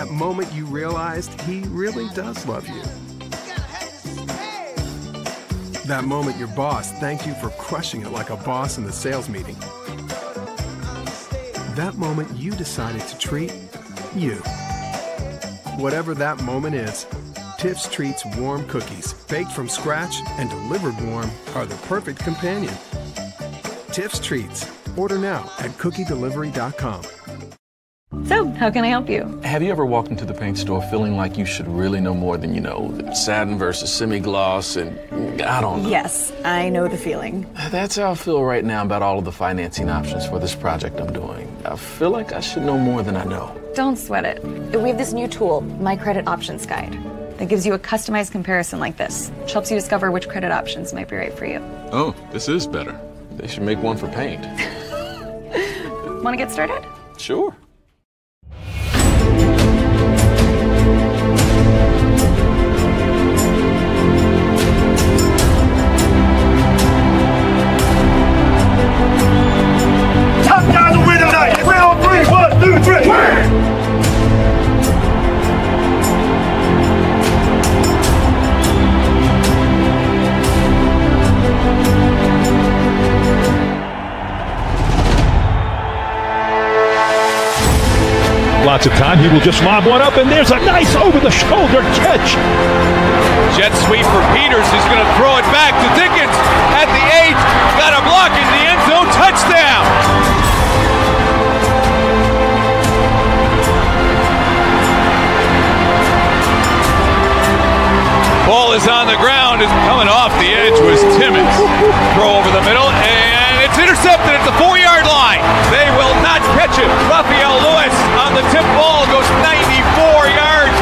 That moment you realized he really does love you. That moment your boss thanked you for crushing it like a boss in the sales meeting. That moment you decided to treat you. Whatever that moment is, Tiff's Treats warm cookies, baked from scratch and delivered warm, are the perfect companion. Tiff's Treats. Order now at cookiedelivery.com. So, how can I help you? Have you ever walked into the paint store feeling like you should really know more than you know? Satin versus semi-gloss and I don't know. Yes, I know the feeling. That's how I feel right now about all of the financing options for this project I'm doing. I feel like I should know more than I know. Don't sweat it. We have this new tool, My Credit Options Guide, that gives you a customized comparison like this, which helps you discover which credit options might be right for you. Oh, this is better. They should make one for paint. Want to get started? Sure. Top guys will win tonight. 3 on 3. 1, 2, 3. Lots of time. He will just lob one up, and there's a nice over-the-shoulder catch. Jet sweep for Peters, who's going to throw it back to Dickens at the 8. Got a block in the end zone. Touchdown. Ball is on the ground. It's coming off the edge was Timmons. Throw over the middle, and it's intercepted at the 4-yard line. They will not catch it. Raphael Lewis on the tip ball goes 94 yards.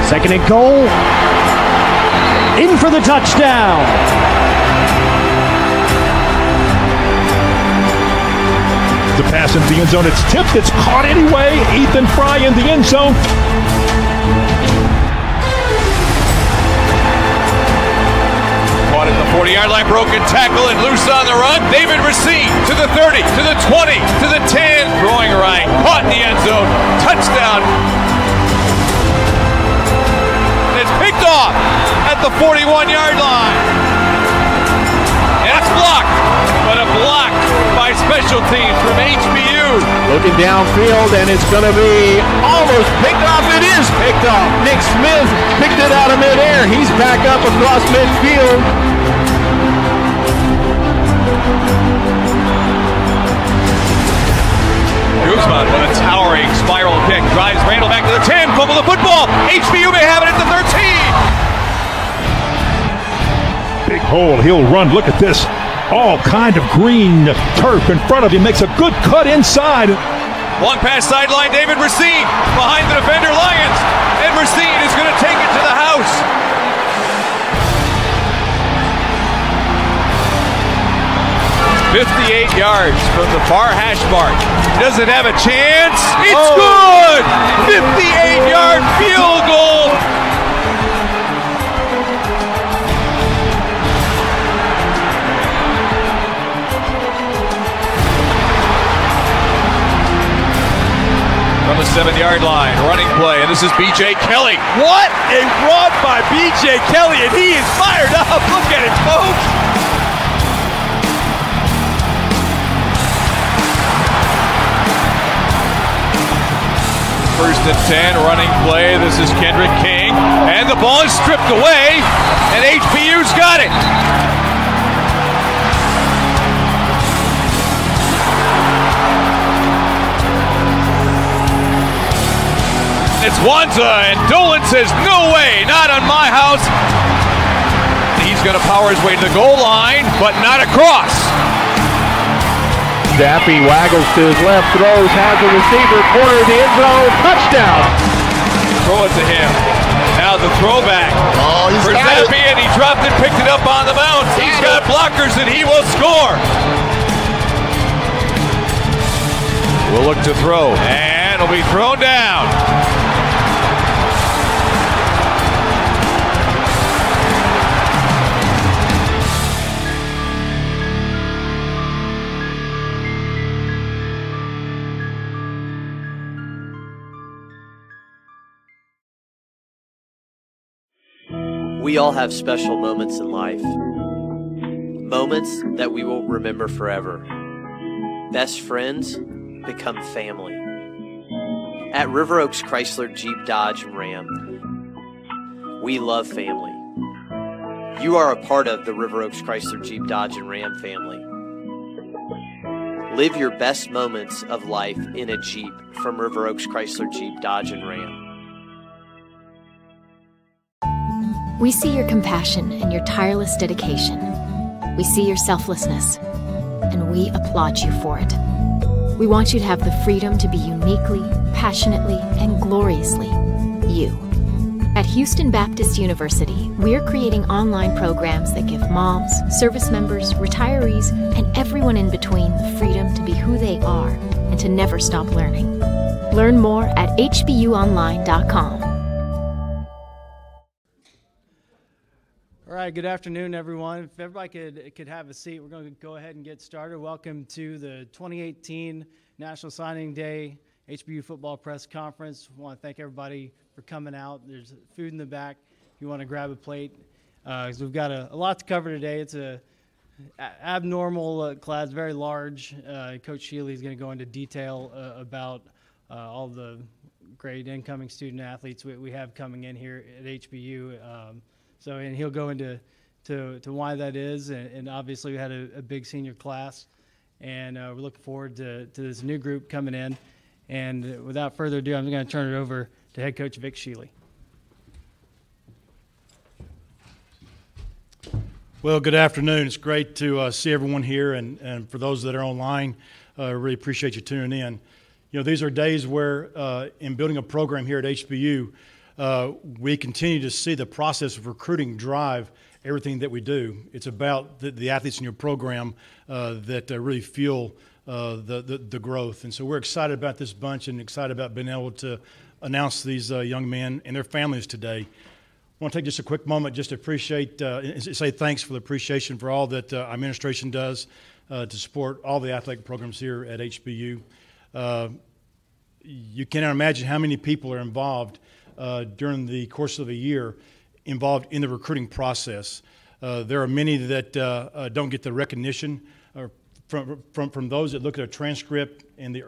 Second and goal. In for the touchdown. The pass into the end zone. It's tipped. It's caught anyway. Ethan Fry in the end zone. Caught at the 40-yard line, broken tackle and loose on the run. David Racine to the 30, to the 20, to the 10. Throwing right, caught in the end zone. Touchdown. And it's picked off at the 41-yard line. And it's blocked, but a block by special teams from HBU. Looking downfield, and it's going to be almost picked off. It is picked off. Nick Smith picked it out of midair. He's back up across midfield. Guzman with a towering spiral kick. Drives Randall back to the 10. Fumble the football. HBU may have it at the 13. Big hole. He'll run. Look at this. All kind of green turf in front of him. Makes a good cut inside. Long pass sideline. David Racine behind the defender Lions. And Racine is going to take it to the house. It's 58 yards from the far hash mark. Does it have a chance? It's good! 58-yard field goal. From the 7-yard line, running play, and this is B.J. Kelly. What a run by B.J. Kelly, and he is fired up. Look at it, folks. First and 10, running play. This is Kendrick King, and the ball is stripped away, and HBU's got it. It's Wanza, and Dolan says, no way, not on my house. He's going to power his way to the goal line, but not across. Daffy waggles to his left, throws, has the receiver, corner of the end zone, touchdown. Throw it to him. Now the throwback for Daffy, and he dropped it, picked it up on the bounce. He's got blockers, and he will score. We'll look to throw, and it'll be thrown down. We all have special moments in life, moments that we will remember forever. Best friends become family. At River Oaks Chrysler Jeep Dodge and Ram, we love family. You are a part of the River Oaks Chrysler Jeep Dodge and Ram family. Live your best moments of life in a Jeep from River Oaks Chrysler Jeep Dodge and Ram. We see your compassion and your tireless dedication. We see your selflessness, and we applaud you for it. We want you to have the freedom to be uniquely, passionately, and gloriously you. At Houston Baptist University, we're creating online programs that give moms, service members, retirees, and everyone in between the freedom to be who they are and to never stop learning. Learn more at hbuonline.com. All right, good afternoon, everyone. If everybody could have a seat, we're going to go ahead and get started. Welcome to the 2018 National Signing Day HBU Football Press Conference. I want to thank everybody for coming out. There's food in the back if you want to grab a plate. Because we've got a lot to cover today. It's a abnormal class, very large. Coach Shealy is going to go into detail about all the great incoming student athletes we have coming in here at HBU. And he'll go into why that is, and obviously we had a big senior class, and we're looking forward to this new group coming in. And without further ado, I'm going to turn it over to head coach Vic Shealy. Well, good afternoon. It's great to see everyone here, and for those that are online, I really appreciate you tuning in. You know, these are days where in building a program here at HBU, we continue to see the process of recruiting drive everything that we do. It's about the athletes in your program that really fuel the growth. And so we're excited about this bunch and excited about being able to announce these young men and their families today. I want to take just a quick moment just to appreciate, say thanks for the appreciation for all that our administration does to support all the athletic programs here at HBU. You cannot imagine how many people are involved during the course of a year involved in the recruiting process. There are many that don't get the recognition from those that look at a transcript in the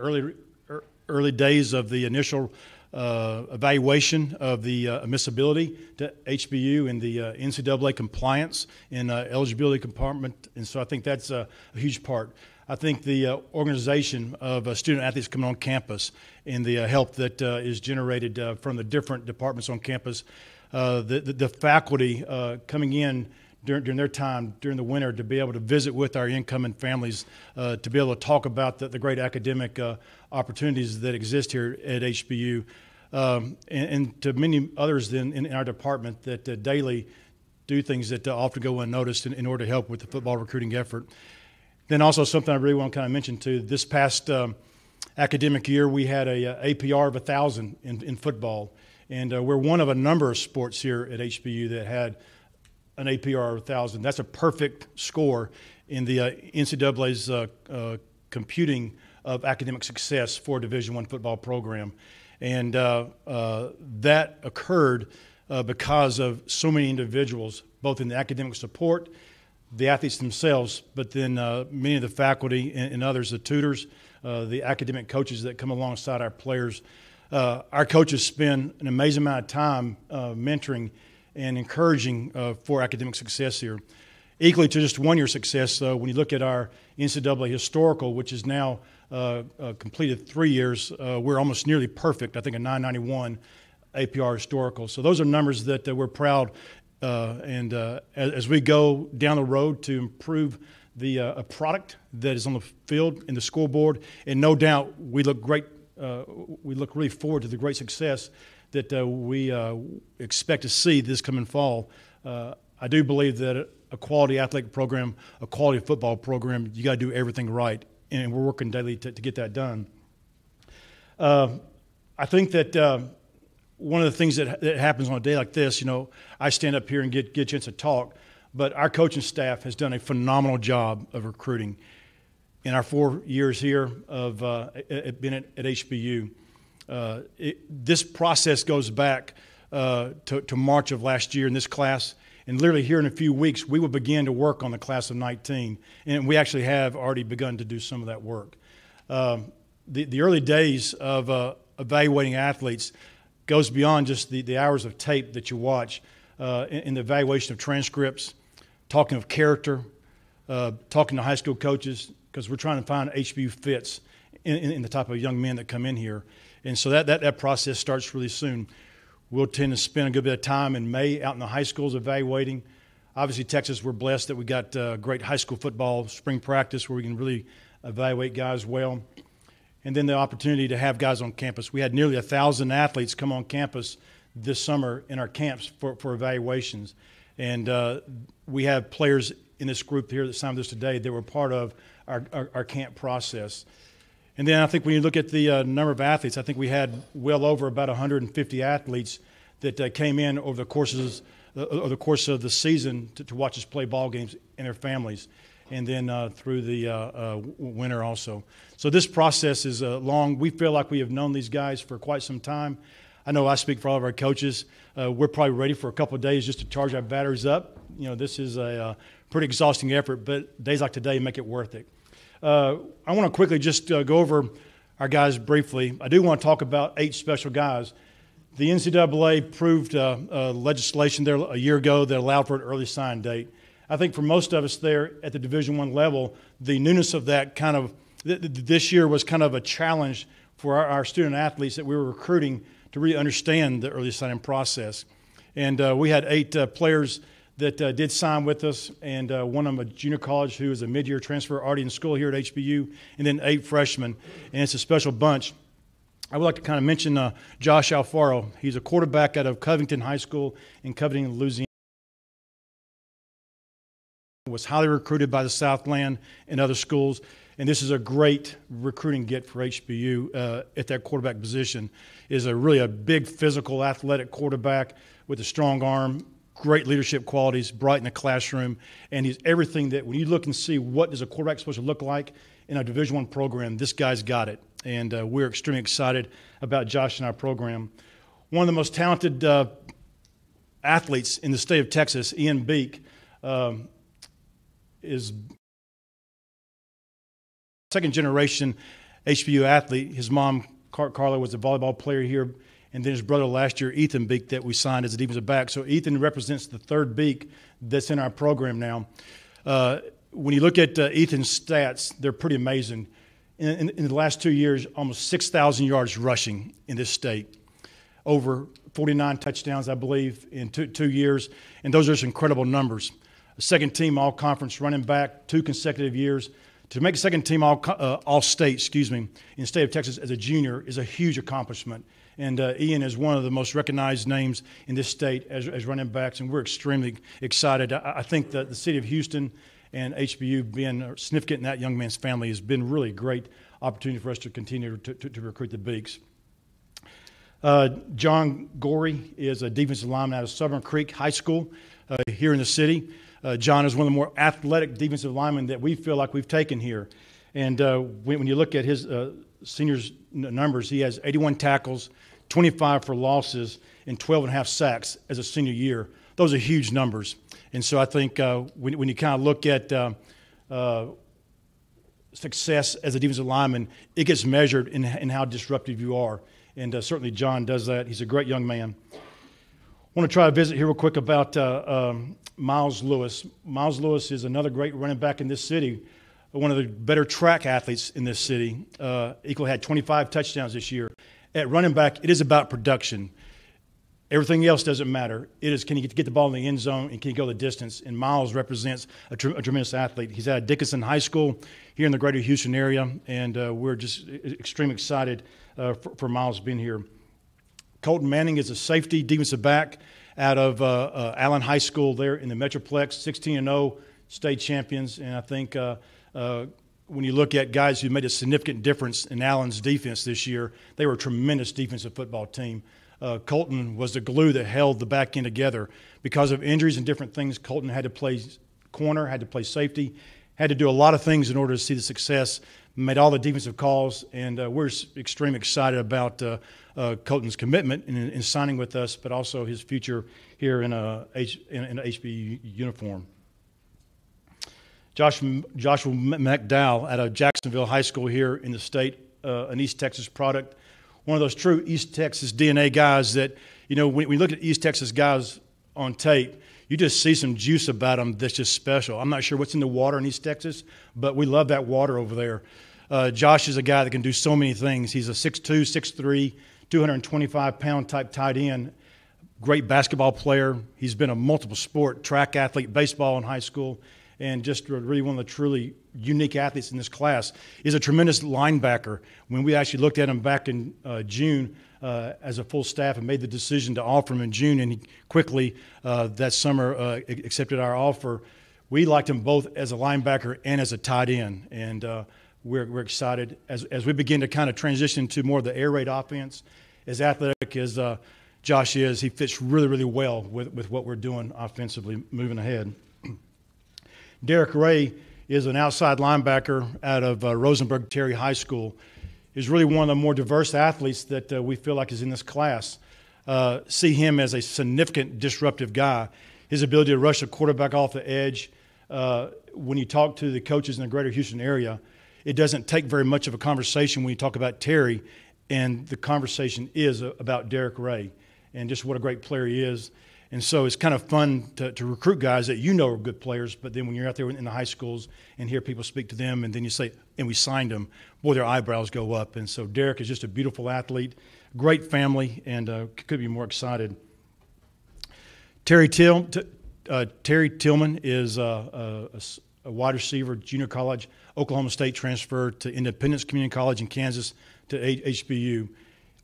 early days of the initial evaluation of the admissibility to HBU and the NCAA compliance and eligibility compartment. And so I think that's a huge part. I think the organization of student athletes coming on campus and the help that is generated from the different departments on campus, the faculty coming in during their time during the winter to be able to visit with our incoming families, to be able to talk about the great academic opportunities that exist here at HBU, and to many others in our department that daily do things that often go unnoticed in order to help with the football recruiting effort. Then also something I really want to kind of mention too, this past academic year we had a APR of 1,000 in football, and we're one of a number of sports here at HBU that had an APR of 1,000. That's a perfect score in the NCAA's computing of academic success for a Division I football program. And that occurred because of so many individuals, both in the academic support, the athletes themselves, but then many of the faculty and others, the tutors, the academic coaches that come alongside our players. Our coaches spend an amazing amount of time mentoring and encouraging for academic success here. Equally to just one-year success, when you look at our NCAA historical, which is now completed 3 years, we're almost nearly perfect, I think a 991 APR historical. So those are numbers that we're proud and as we go down the road to improve the product that is on the field in the scoreboard, and no doubt we look great. We look really forward to the great success that we expect to see this coming fall. I do believe that a quality athletic program, a quality football program, you got to do everything right, and we're working daily to get that done. I think that one of the things that happens on a day like this, you know, I stand up here and get a chance to talk, but our coaching staff has done a phenomenal job of recruiting. In our 4 years here of being at HBU, this process goes back to March of last year in this class, And literally here in a few weeks, we will begin to work on the class of 19. And we actually have already begun to do some of that work. The early days of evaluating athletes goes beyond just the hours of tape that you watch in the evaluation of transcripts, talking of character, talking to high school coaches, because we're trying to find HBU fits in the type of young men that come in here. And so that process starts really soon. We'll tend to spend a good bit of time in May out in the high schools evaluating. Obviously, Texas, we're blessed that we got great high school football spring practice where we can really evaluate guys well. And then the opportunity to have guys on campus. We had nearly 1,000 athletes come on campus this summer in our camps for evaluations. And we have players in this group here that signed this today that were part of our camp process. And then I think when you look at the number of athletes, I think we had well over about 150 athletes that came in over the course of the season to watch us play ball games and their families, and then through the winter also. So this process is long. We feel like we have known these guys for quite some time. I know I speak for all of our coaches. We're probably ready for a couple of days just to charge our batteries up. You know, this is a pretty exhausting effort, but days like today make it worth it. I want to quickly just go over our guys briefly. I do want to talk about 8 special guys. The NCAA approved legislation there a year ago that allowed for an early sign date. I think for most of us there at the Division I level, the newness of that kind of this year was kind of a challenge for our student athletes that we were recruiting to really understand the early signing process. And we had 8 players that did sign with us, and one of them a junior college who is a mid-year transfer already in school here at HBU, and then 8 freshmen, and it's a special bunch. I would like to kind of mention Josh Alfaro. He's a quarterback out of Covington High School in Covington, Louisiana. Was highly recruited by the Southland and other schools, and this is a great recruiting get for HBU at that quarterback position. Is really a big physical, athletic quarterback with a strong arm, great leadership qualities, bright in the classroom, and he's everything that when you look and see what is a quarterback supposed to look like in a Division I program, this guy's got it. And we're extremely excited about Josh and our program. One of the most talented athletes in the state of Texas, Ian Beek, is second-generation HBU athlete. His mom, Carla, was a volleyball player here, and then his brother last year, Ethan Beek, that we signed as a defensive back. So Ethan represents the 3rd Beek that's in our program now. When you look at Ethan's stats, they're pretty amazing. In the last 2 years, almost 6,000 yards rushing in this state. Over 49 touchdowns, I believe, in two years. And those are just incredible numbers. A second-team all-conference running back, 2 consecutive years. To make a second-team all-state, in the state of Texas as a junior is a huge accomplishment. And Ian is one of the most recognized names in this state as running backs, and we're extremely excited. I think that the city of Houston and HBU being significant in that young man's family has been really a great opportunity for us to continue to recruit the Beeks. John Gorey is a defensive lineman out of Southern Creek High School here in the city. John is one of the more athletic defensive linemen that we feel like we've taken here. And when you look at his senior's numbers, he has 81 tackles, 25 for losses, and 12.5 sacks as a senior year. Those are huge numbers. And so I think when you kind of look at success as a defensive lineman, it gets measured in how disruptive you are. And certainly John does that. He's a great young man. I want to try to visit here real quick about Miles Lewis. Miles Lewis is another great running back in this city, one of the better track athletes in this city. Equal had 25 touchdowns this year. At running back, it is about production. Everything else doesn't matter. It is, can you get the ball in the end zone and can you go the distance? And Miles represents a tremendous athlete. He's at Dickinson High School here in the greater Houston area, and we're just extremely excited for Miles being here. Colton Manning is a safety defensive back out of Allen High School there in the Metroplex, 16-0 state champions. And I think when you look at guys who made a significant difference in Allen's defense this year, they were a tremendous defensive football team. Colton was the glue that held the back end together. Because of injuries and different things, Colton had to play corner, had to play safety, had to do a lot of things in order to see the success. made all the defensive calls, and we're extremely excited about Colton's commitment in signing with us, but also his future here in an HBU uniform. Joshua McDowell out of Jacksonville High School here in the state, an East Texas product. One of those true East Texas DNA guys that, when we look at East Texas guys on tape, you just see some juice about them that's just special. I'm not sure what's in the water in East Texas, but we love that water over there. Josh is a guy that can do so many things. He's a 6'2", 6'3", 225-pound type tight end, great basketball player. He's been a multiple sport track athlete, baseball in high school, and just really one of the truly unique athletes in this class. He's a tremendous linebacker. When we actually looked at him back in June as a full staff and made the decision to offer him in June, and he quickly that summer accepted our offer, we liked him both as a linebacker and as a tight end. And we're excited as we begin to kind of transition to more of the air raid offense. As athletic as Josh is, he fits really, really well with what we're doing offensively moving ahead. Derek Ray is an outside linebacker out of Rosenberg Terry High School. He's really one of the more diverse athletes that we feel like is in this class. See him as a significant disruptive guy. His ability to rush a quarterback off the edge. When you talk to the coaches in the greater Houston area, it doesn't take very much of a conversation when you talk about Terry, and the conversation is about Derek Ray and just what a great player he is. And so it's kind of fun to recruit guys that are good players, but then when you're out there in the high schools and hear people speak to them and then you say, and we signed him, boy, their eyebrows go up. And so Derek is just a beautiful athlete, great family, and could be more excited. Terry Tillman is a wide receiver, junior college, Oklahoma State transfer to Independence Community College in Kansas to HBU.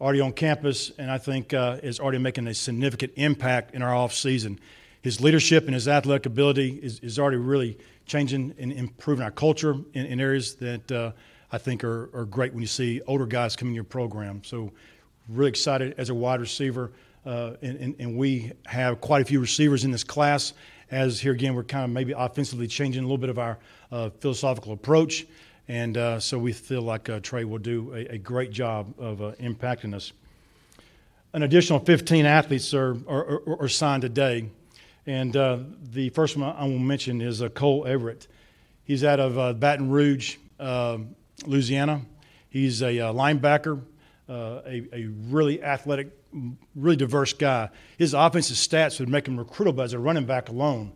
Already on campus, and I think is already making a significant impact in our off-season. His leadership and his athletic ability is already really changing and improving our culture in areas that I think are great when you see older guys come in your program. So really excited as a wide receiver, and we have quite a few receivers in this class, as here again we're kind of maybe offensively changing a little bit of our philosophical approach. And so we feel like Trey will do a great job of impacting us. An additional 15 athletes are signed today. And the first one I will mention is Cole Everett. He's out of Baton Rouge, Louisiana. He's a linebacker, a really athletic, really diverse guy. His offensive stats would make him recruitable as a running back alone.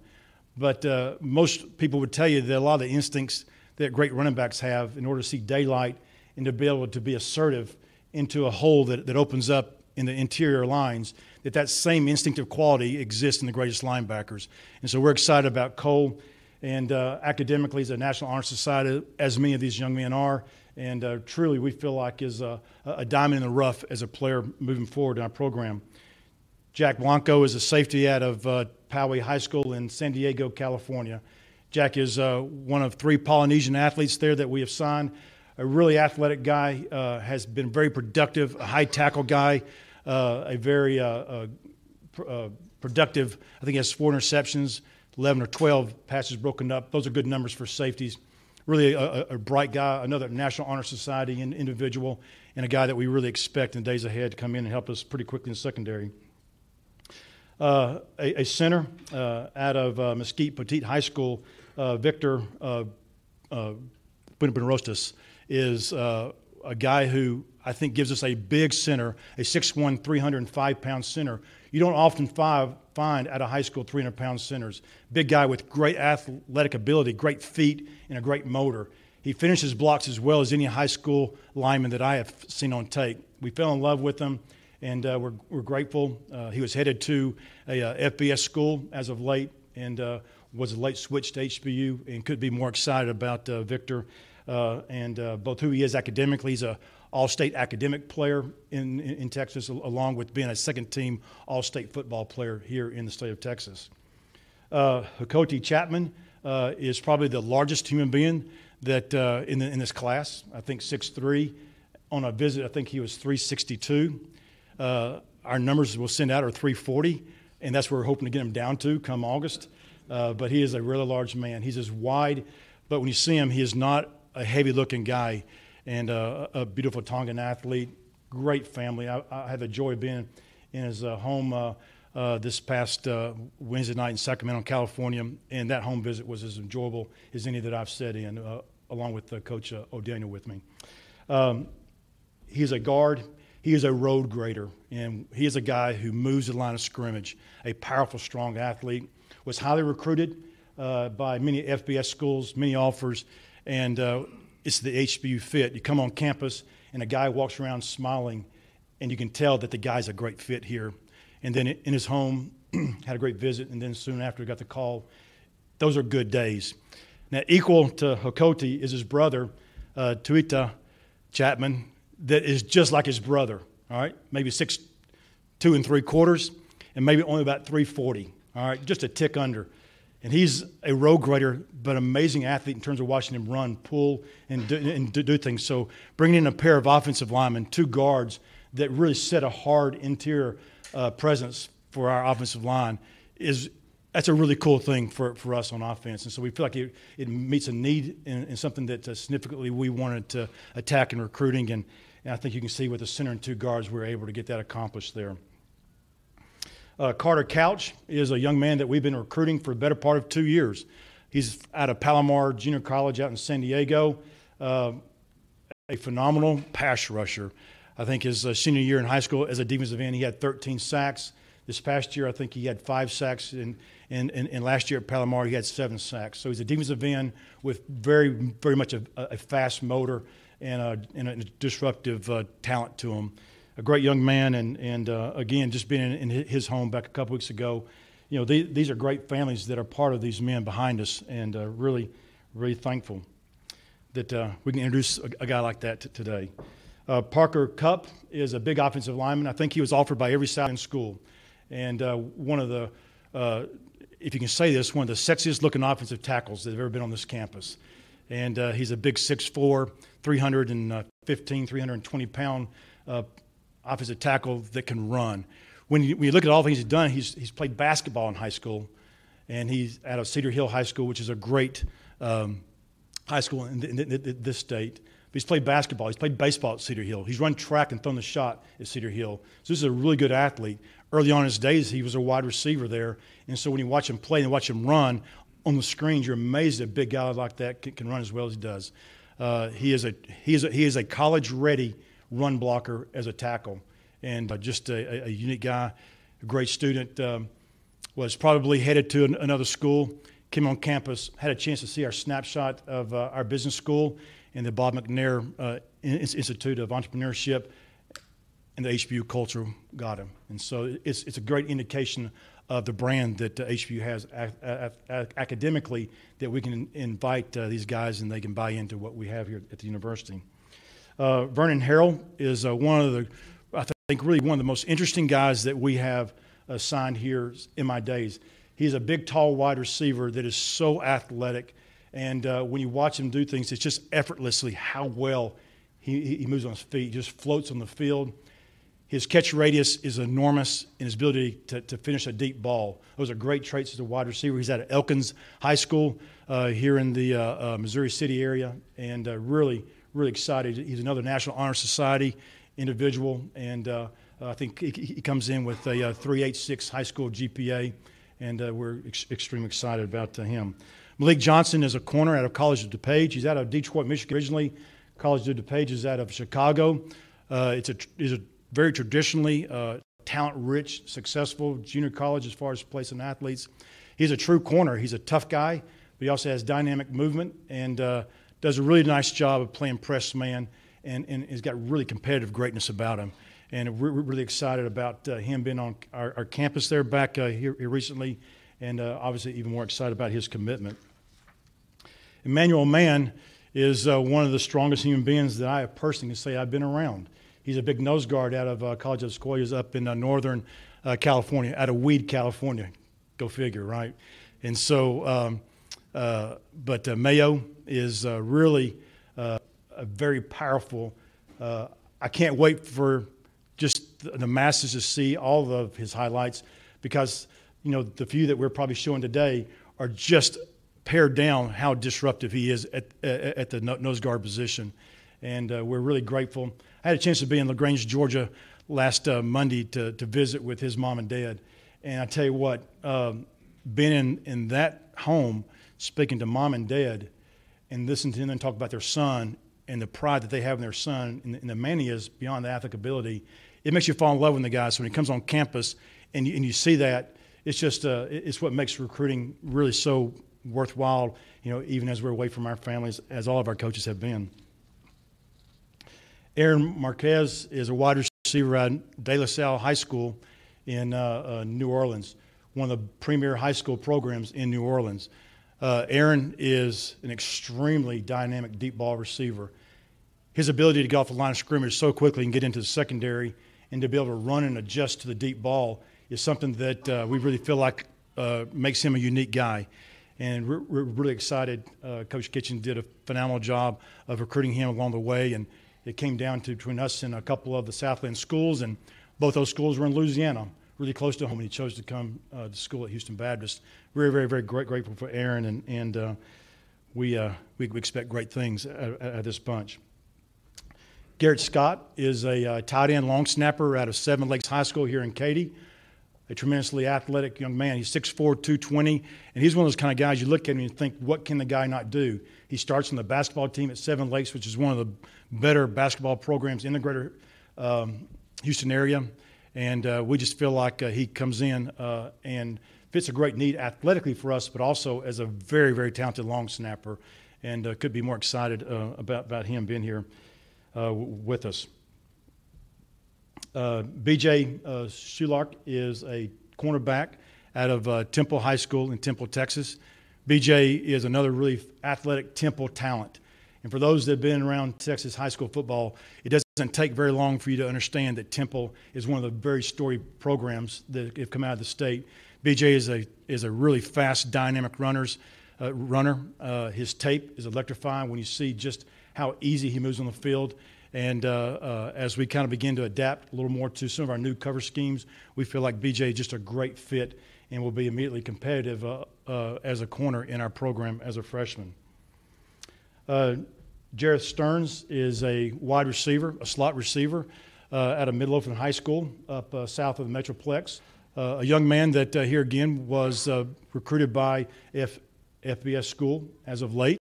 But most people would tell you that a lot of the instincts that great running backs have in order to see daylight and to be able to be assertive into a hole that opens up in the interior lines, that same instinctive quality exists in the greatest linebackers. And so we're excited about Cole. And academically, he's a National Honor Society, as many of these young men are. And truly, we feel like is a diamond in the rough as a player moving forward in our program. Jack Blanco is a safety out of Poway High School in San Diego, California. Jack is one of 3 Polynesian athletes there that we have signed. A really athletic guy, has been very productive, a high tackle guy, a very productive. I think he has 4 interceptions, 11 or 12 passes broken up. Those are good numbers for safeties. Really a bright guy, another National Honor Society individual, and a guy that we really expect in the days ahead to come in and help us pretty quickly in the secondary. A center out of Mesquite Petite High School, Victor Buenarrostas, is a guy who I think gives us a big center, a 6'1", 305-pound center. You don't often find at a high school 300-pound centers. Big guy with great athletic ability, great feet, and a great motor. He finishes blocks as well as any high school lineman that I have seen on tape. We fell in love with him. And we're grateful. He was headed to a FBS school as of late and was a late switch to HBU, and could be more excited about Victor and both who he is academically. He's an all-state academic player in Texas, along with being a second-team all-state football player here in the state of Texas. Hakoti Chapman is probably the largest human being that in this class. I think 6'3". On a visit, I think he was 362. Our numbers we'll send out are 340, and that's where we're hoping to get him down to come August. But he is a really large man. He's as wide, but when you see him, he is not a heavy-looking guy and a beautiful Tongan athlete. Great family. I had the joy of being in his home this past Wednesday night in Sacramento, California, and that home visit was as enjoyable as any that I've sat in, along with Coach O'Daniel with me. He's a guard. He is a road grader, and he is a guy who moves the line of scrimmage, a powerful, strong athlete, was highly recruited by many FBS schools, many offers, and it's the HBU fit. You come on campus, and a guy walks around smiling, and you can tell that the guy's a great fit here. And then in his home, had a great visit, and then soon after got the call. Those are good days. Now, equal to Hokoti is his brother, Tuita Chapman, that is just like his brother, all right? Maybe 6'2 3/4, and maybe only about 340, all right? Just a tick under. And he's a road grader, but amazing athlete in terms of watching him run, pull, and do things. So bringing in a pair of offensive linemen, 2 guards that really set a hard interior presence for our offensive line that's a really cool thing for us on offense. And so we feel like it meets a need and something that significantly we wanted to attack in recruiting. And I think you can see with the center and 2 guards, we were able to get that accomplished there. Carter Couch is a young man that we've been recruiting for the better part of 2 years. He's out of Palomar Junior College out in San Diego, a phenomenal pass rusher. I think his senior year in high school as a defensive end, he had 13 sacks. This past year, I think he had 5 sacks, and last year at Palomar, he had 7 sacks. So he's a defensive end with very, very much a fast motor and a disruptive talent to him. A great young man, and again, just being in his home back a couple weeks ago, you know, these are great families that are part of these men behind us, and really, really thankful that we can introduce a guy like that today. Parker Cupp is a big offensive lineman. I think he was offered by every South End school, and one of the, if you can say this, one of the sexiest looking offensive tackles that have ever been on this campus. And he's a big 6'4", 315, 320-pound offensive tackle that can run. When you look at all the things he's done, he's played basketball in high school, and he's out of Cedar Hill High School, which is a great high school in this state. But he's played basketball. He's played baseball at Cedar Hill. He's run track and thrown the shot at Cedar Hill. So this is a really good athlete. Early on in his days, he was a wide receiver there, and so when you watch him play and watch him run on the screens, you're amazed that a big guy like that can run as well as he does. He is a college-ready run blocker as a tackle, and just a unique guy, a great student. Was probably headed to another school, came on campus, had a chance to see our snapshot of our business school and the Bob McNair Institute of Entrepreneurship, and the HBU culture got him. And so it's a great indication of the brand that HBU has academically, that we can invite these guys and they can buy into what we have here at the university. Vernon Harrell is one of the, I think, really one of the most interesting guys that we have signed here in my days. He's a big, tall, wide receiver that is so athletic, and when you watch him do things, it's just effortlessly how well he moves on his feet, just floats on the field. His catch radius is enormous in his ability to finish a deep ball. Those are great traits as a wide receiver. He's out of Elkins High School here in the Missouri City area, and really excited. He's another National Honor Society individual, and I think he comes in with a 3.86 high school GPA, and we're extremely excited about him. Malik Johnson is a corner out of College of DuPage. He's out of Detroit, Michigan originally. College of DuPage is out of Chicago. It's a very traditionally talent-rich, successful junior college as far as placing athletes. He's a true corner. He's a tough guy, but he also has dynamic movement and does a really nice job of playing press man, and he's got really competitive greatness about him. And we're really excited about him being on our campus there back here recently, and obviously even more excited about his commitment. Emmanuel Mann is one of the strongest human beings that I personally can say I've been around. He's a big nose guard out of College of Sequoias up in northern California, out of Weed, California. Go figure, right? And so, but Mayo is really a very powerful. I can't wait for just the masses to see all of his highlights, because, you know, the few that we're probably showing today are just pare down how disruptive he is at the nose guard position. And we're really grateful. I had a chance to be in LaGrange, Georgia last Monday to visit with his mom and dad. And I tell you what, being in that home, speaking to mom and dad, and listening to them talk about their son and the pride that they have in their son and the man he is beyond the athletic ability, it makes you fall in love with the guy. So when he comes on campus and you see that, it's just it's what makes recruiting really so worthwhile, even as we're away from our families, as all of our coaches have been. Aaron Marquez is a wide receiver at De La Salle High School in New Orleans, one of the premier high school programs in New Orleans. Aaron is an extremely dynamic deep ball receiver. His ability to get off the line of scrimmage so quickly and get into the secondary and to be able to run and adjust to the deep ball is something that we really feel like makes him a unique guy. And we're really excited. Coach Kitchen did a phenomenal job of recruiting him along the way, and it came down to between us and a couple of the Southland schools, and both those schools were in Louisiana, really close to home, and he chose to come to school at Houston Baptist. Very, very, very grateful for Aaron, and we expect great things out of this bunch. Garrett Scott is a tight end long snapper out of Seven Lakes High School here in Katy, a tremendously athletic young man. He's 6'4", 220, and he's one of those kind of guys you look at him and you think, what can the guy not do? He starts on the basketball team at Seven Lakes, which is one of the better basketball programs in the greater Houston area, and we just feel like he comes in and fits a great need athletically for us, but also as a very, very talented long snapper, and could be more excited about him being here with us. BJ Shulark is a cornerback out of Temple High School in Temple, Texas. BJ is another really athletic Temple talent. And for those that have been around Texas high school football, it doesn't take very long for you to understand that Temple is one of the very storied programs that have come out of the state. BJ is a really fast, dynamic runner. His tape is electrifying when you see just how easy he moves on the field. And as we kind of begin to adapt a little more to some of our new cover schemes, we feel like BJ is just a great fit and will be immediately competitive as a corner in our program as a freshman. Jareth Stearns is a wide receiver, a slot receiver out of Midlothian High School up south of the Metroplex. A young man that here again was recruited by FBS school as of late.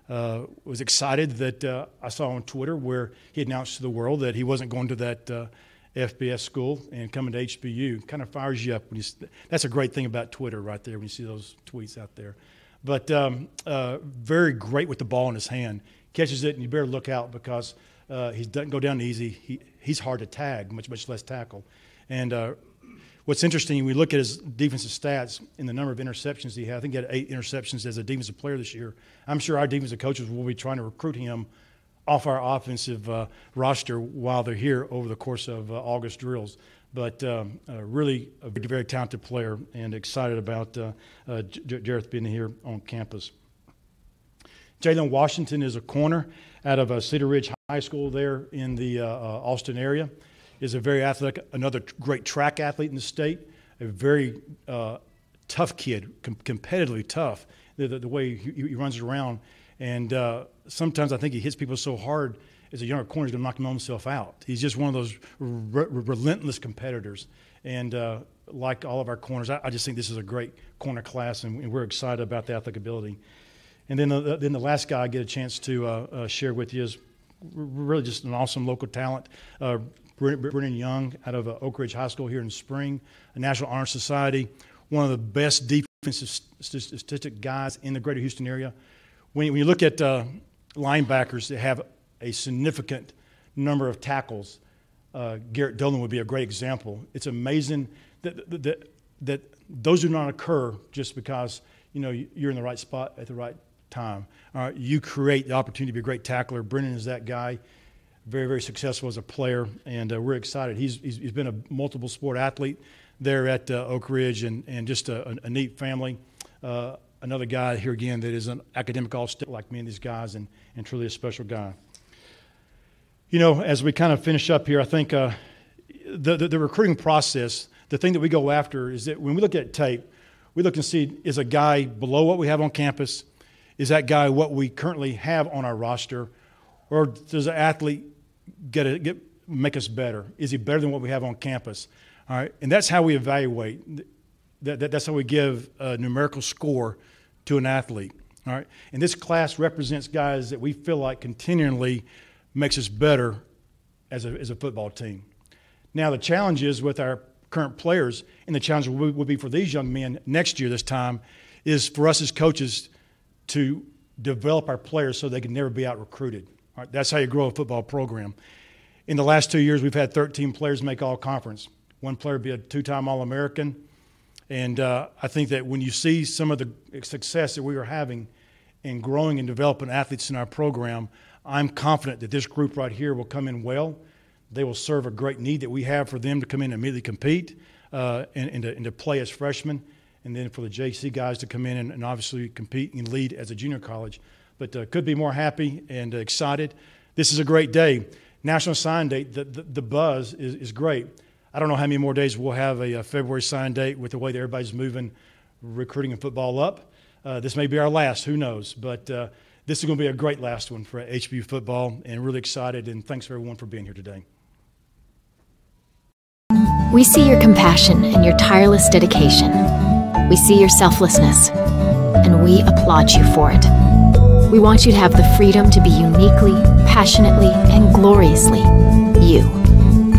Was excited that I saw on Twitter where he announced to the world that he wasn't going to that FBS school and coming to HBU. Kind of fires you up. That's a great thing about Twitter right there when you see those tweets out there. But very great with the ball in his hand. Catches it, and you better look out because he doesn't go down easy. He's hard to tag, much less tackle. And what's interesting, we look at his defensive stats and the number of interceptions he had. I think he had 8 interceptions as a defensive player this year. I'm sure our defensive coaches will be trying to recruit him off our offensive roster while they're here over the course of August drills. But really a very, very talented player, and excited about Jareth being here on campus. Jalen Washington is a corner out of Cedar Ridge High School there in the Austin area. Is a very athletic, another great track athlete in the state, a very tough kid, competitively tough, the way he runs around. And sometimes I think he hits people so hard as a younger corner, he's going to knock himself out. He's just one of those relentless competitors. And like all of our corners, I just think this is a great corner class, and we're excited about the athletic ability. And then the last guy I get a chance to share with you is really just an awesome local talent. Brennan Young out of Oak Ridge High School here in Spring, a National Honor Society, one of the best defensive statistic guys in the greater Houston area. When you look at linebackers that have a significant number of tackles, Garrett Dolan would be a great example. It's amazing that those do not occur just because you're in the right spot at the right time. You create the opportunity to be a great tackler. Brennan is that guy. Very, very successful as a player, and we're excited. He's been a multiple sport athlete there at Oak Ridge, and just a neat family. Another guy here again that is an academic all-star like me and these guys, and truly a special guy. As we kind of finish up here, I think the recruiting process, the thing that we go after is that when we look at tape, We look and see, is a guy below what we have on campus? Is that guy what we currently have on our roster? Or does an athlete make us better? Is he better than what we have on campus? All right, and that's how we evaluate. That's how we give a numerical score to an athlete. All right, and this class represents guys that we feel like continually makes us better as a football team. Now the challenge is with our current players, and the challenge will be for these young men next year this time, is for us as coaches to develop our players so they can never be out-recruited. All right, that's how you grow a football program. In the last 2 years, we've had 13 players make all-conference. One player be a two-time All-American. And I think that when you see some of the success that we are having in growing and developing athletes in our program, I'm confident that this group right here will come in well. They will serve a great need that we have for them to come in and immediately compete and to play as freshmen, and then for the JC guys to come in and obviously compete and lead as a junior college. But could be more happy and excited. This is a great day. National Sign Date, the buzz is great. I don't know how many more days we'll have a February sign date with the way that everybody's moving recruiting and football up. This may be our last, who knows. But this is going to be a great last one for HBU football, and really excited, and thanks everyone for being here today. We see your compassion and your tireless dedication. We see your selflessness, and we applaud you for it. We want you to have the freedom to be uniquely, passionately, and gloriously you.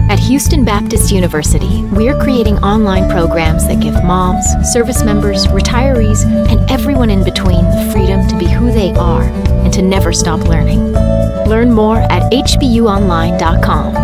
At Houston Baptist University, we're creating online programs that give moms, service members, retirees, and everyone in between the freedom to be who they are and to never stop learning. Learn more at hbuonline.com.